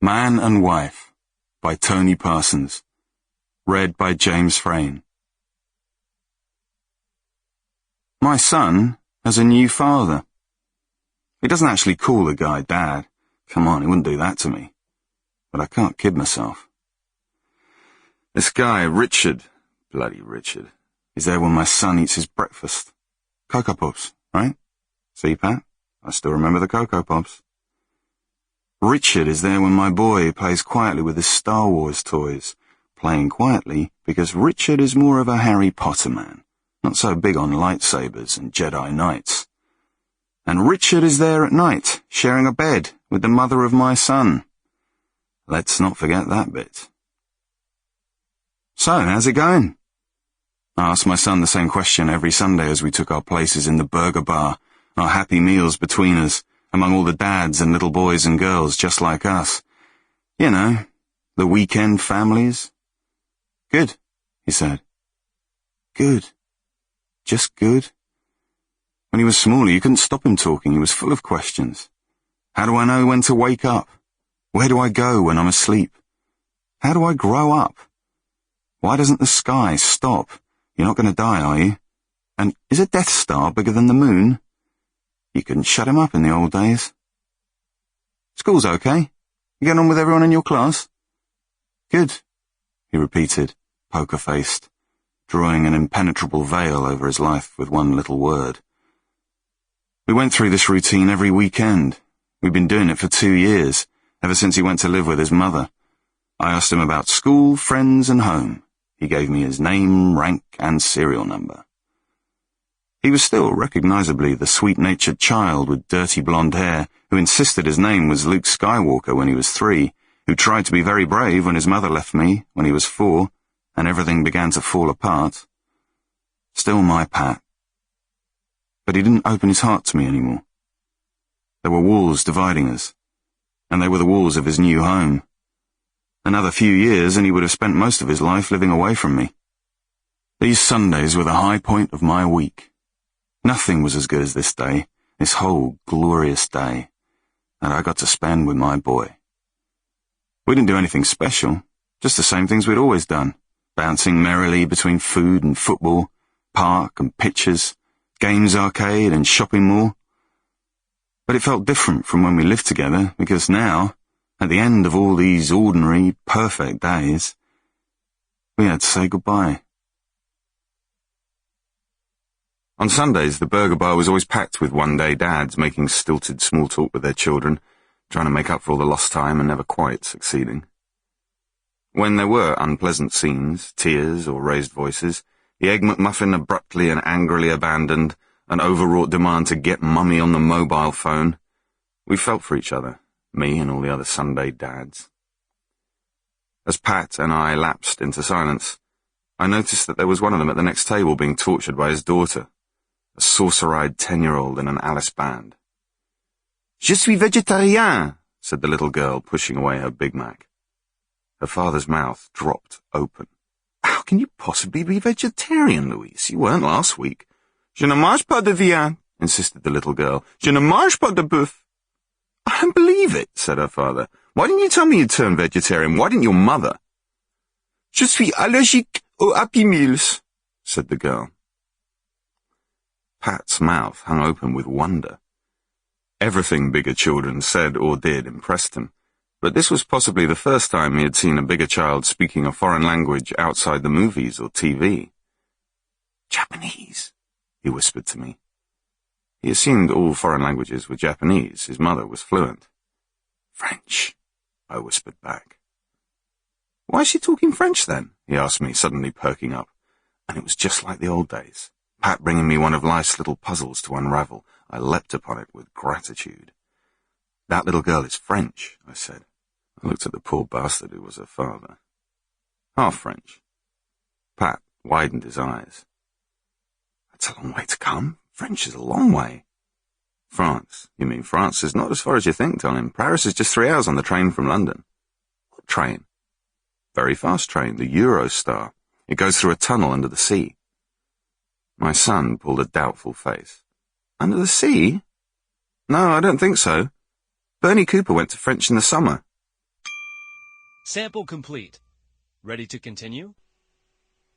Man and Wife by Tony Parsons. Read by James Frain. My son has a new father. He doesn't actually call the guy Dad. Come on, he wouldn't do that to me. But I can't kid myself. This guy, Richard, bloody Richard, is there when my son eats his breakfast. Cocoa Pops, right? See, Pat? I still remember the Cocoa Pops. Richard is there when my boy plays quietly with his Star Wars toys. Playing quietly because Richard is more of a Harry Potter man, not so big on lightsabers and Jedi Knights. And Richard is there at night, sharing a bed with the mother of my son. Let's not forget that bit. So, how's it going? I asked my son the same question every Sunday as we took our places in the burger bar, our happy meals between us, among all the dads and little boys and girls just like us. You know, the weekend families. Good, he said. Good. Just good. When he was smaller, you couldn't stop him talking. He was full of questions. How do I know when to wake up? Where do I go when I'm asleep? How do I grow up? Why doesn't the sky stop? You're not going to die, are you? And is a Death Star bigger than the moon? You couldn't shut him up in the old days. School's okay? You getting on with everyone in your class? Good, he repeated, poker-faced, drawing an impenetrable veil over his life with one little word. We went through this routine every weekend. We'd been doing it for 2 years, ever since he went to live with his mother. I asked him about school, friends, and home. He gave me his name, rank, and serial number. He was still recognizably the sweet-natured child with dirty blonde hair who insisted his name was Luke Skywalker when he was 3, who tried to be very brave when his mother left me when he was 4, and everything began to fall apart. Still my Pat. But he didn't open his heart to me anymore. There were walls dividing us, and they were the walls of his new home. Another few years and he would have spent most of his life living away from me. These Sundays were the high point of my week. Nothing was as good as this day, this whole glorious day, that I got to spend with my boy. We didn't do anything special, just the same things we'd always done, bouncing merrily between food and football, park and pictures, games arcade and shopping mall. But it felt different from when we lived together, because now, at the end of all these ordinary, perfect days, we had to say goodbye. On Sundays, the burger bar was always packed with one-day dads making stilted small talk with their children, trying to make up for all the lost time and never quite succeeding. When there were unpleasant scenes, tears, or raised voices, the Egg McMuffin abruptly and angrily abandoned an overwrought demand to get Mummy on the mobile phone, we felt for each other, me and all the other Sunday dads. As Pat and I lapsed into silence, I noticed that there was one of them at the next table being tortured by his daughter, a saucer-eyed 10-year-old in an Alice band. Je suis végétarien, said the little girl, pushing away her Big Mac. Her father's mouth dropped open. How can you possibly be vegetarian, Louise? You weren't last week. Je ne mange pas de viande, insisted the little girl. Je ne mange pas de boeuf. I don't believe it, said her father. Why didn't you tell me you'd turned vegetarian? Why didn't your mother? Je suis allergique aux Happy Meals, said the girl. Pat's mouth hung open with wonder. Everything bigger children said or did impressed him, but this was possibly the first time he had seen a bigger child speaking a foreign language outside the movies or TV. Japanese, he whispered to me. He assumed all foreign languages were Japanese. His mother was fluent. French, I whispered back. Why is she talking French then? He asked me, suddenly perking up. And it was just like the old days. Pat bringing me one of life's little puzzles to unravel. I leapt upon it with gratitude. That little girl is French, I said. I looked at the poor bastard who was her father. Half French. Pat widened his eyes. That's a long way to come. French is a long way. France? You mean France is not as far as you think, darling. Paris is just 3 hours on the train from London. What train? Very fast train, the Eurostar. It goes through a tunnel under the sea. My son pulled a doubtful face. Under the sea? No, I don't think so. Bernie Cooper went to French in the summer. Sample complete. Ready to continue?